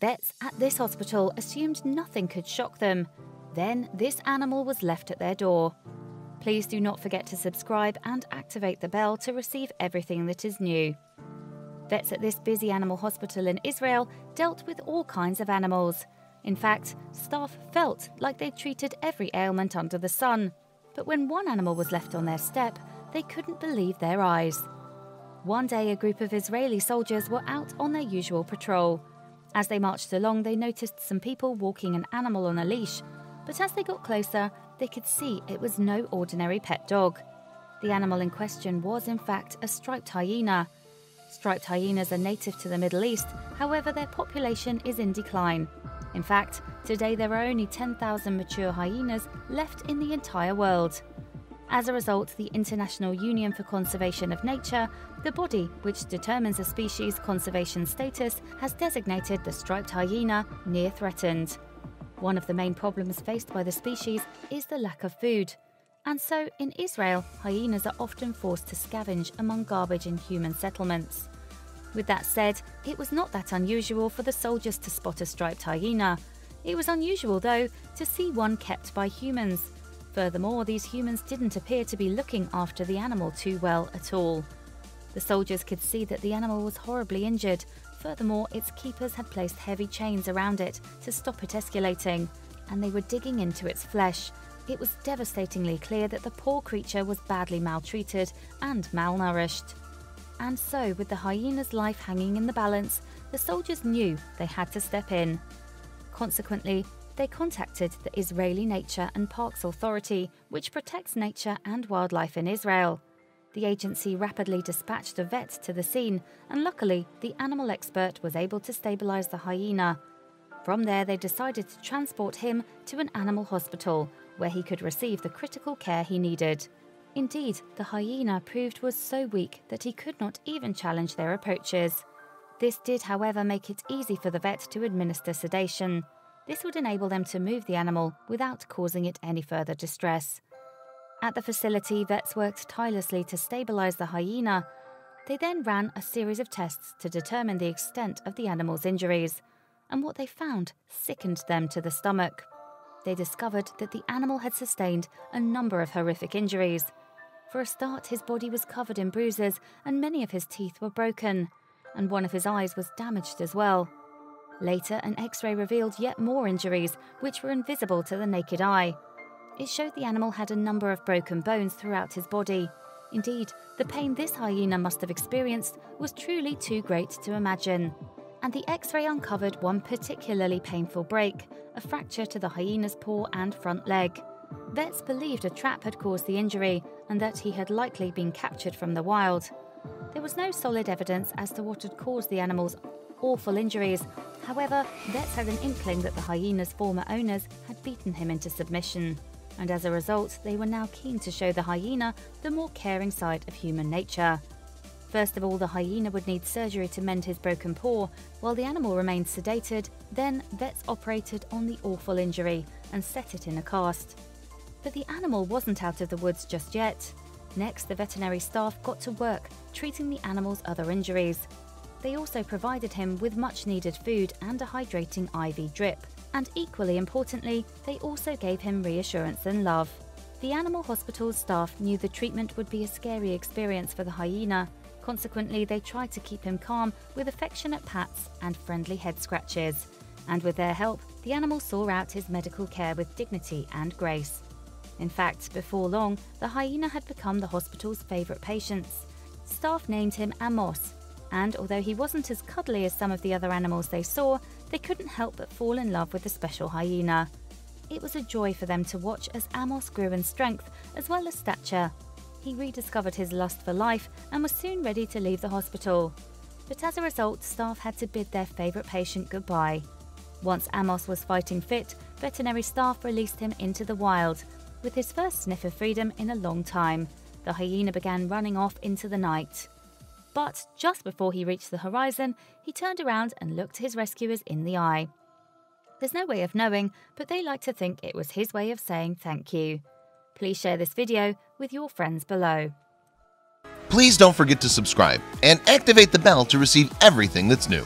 Vets at this hospital assumed nothing could shock them. Then this animal was left at their door. Please do not forget to subscribe and activate the bell to receive everything that is new. Vets at this busy animal hospital in Israel dealt with all kinds of animals. In fact, staff felt like they treated every ailment under the sun. But when one animal was left on their step, they couldn't believe their eyes. One day, a group of Israeli soldiers were out on their usual patrol. As they marched along, they noticed some people walking an animal on a leash. But as they got closer, they could see it was no ordinary pet dog. The animal in question was, in fact, a striped hyena. Striped hyenas are native to the Middle East, however, their population is in decline. In fact, today there are only 10,000 mature hyenas left in the entire world. As a result, the International Union for Conservation of Nature, the body which determines a species' conservation status, has designated the striped hyena near threatened. One of the main problems faced by the species is the lack of food. And so, in Israel, hyenas are often forced to scavenge among garbage in human settlements. With that said, it was not that unusual for the soldiers to spot a striped hyena. It was unusual, though, to see one kept by humans. Furthermore, these humans didn't appear to be looking after the animal too well at all. The soldiers could see that the animal was horribly injured. Furthermore, its keepers had placed heavy chains around it to stop it escalating, and they were digging into its flesh. It was devastatingly clear that the poor creature was badly maltreated and malnourished. And so, with the hyena's life hanging in the balance, the soldiers knew they had to step in. Consequently, they contacted the Israeli Nature and Parks Authority, which protects nature and wildlife in Israel. The agency rapidly dispatched a vet to the scene, and luckily, the animal expert was able to stabilize the hyena. From there, they decided to transport him to an animal hospital, where he could receive the critical care he needed. Indeed, the hyena proved was so weak that he could not even challenge their approaches. This did, however, make it easy for the vet to administer sedation. This would enable them to move the animal without causing it any further distress. At the facility, vets worked tirelessly to stabilize the hyena. They then ran a series of tests to determine the extent of the animal's injuries, and what they found sickened them to the stomach. They discovered that the animal had sustained a number of horrific injuries. For a start, his body was covered in bruises and many of his teeth were broken, and one of his eyes was damaged as well. Later, an X-ray revealed yet more injuries, which were invisible to the naked eye. It showed the animal had a number of broken bones throughout his body. Indeed, the pain this hyena must have experienced was truly too great to imagine. And the X-ray uncovered one particularly painful break, a fracture to the hyena's paw and front leg. Vets believed a trap had caused the injury and that he had likely been captured from the wild. There was no solid evidence as to what had caused the animal's awful injuries. However, vets had an inkling that the hyena's former owners had beaten him into submission, and as a result, they were now keen to show the hyena the more caring side of human nature. First of all, the hyena would need surgery to mend his broken paw, while the animal remained sedated. Then, vets operated on the awful injury and set it in a cast. But the animal wasn't out of the woods just yet. Next, the veterinary staff got to work treating the animal's other injuries. They also provided him with much-needed food and a hydrating IV drip. And equally importantly, they also gave him reassurance and love. The animal hospital's staff knew the treatment would be a scary experience for the hyena. Consequently, they tried to keep him calm with affectionate pats and friendly head scratches. And with their help, the animal saw out his medical care with dignity and grace. In fact, before long, the hyena had become the hospital's favourite patients. Staff named him Amos, and although he wasn't as cuddly as some of the other animals they saw, they couldn't help but fall in love with the special hyena. It was a joy for them to watch as Amos grew in strength as well as stature. He rediscovered his lust for life and was soon ready to leave the hospital. But as a result, staff had to bid their favourite patient goodbye. Once Amos was fighting fit, veterinary staff released him into the wild. With his first sniff of freedom in a long time, the hyena began running off into the night. But just before he reached the horizon, he turned around and looked his rescuers in the eye. There's no way of knowing, but they like to think it was his way of saying thank you. Please share this video with your friends below. Please don't forget to subscribe and activate the bell to receive everything that's new.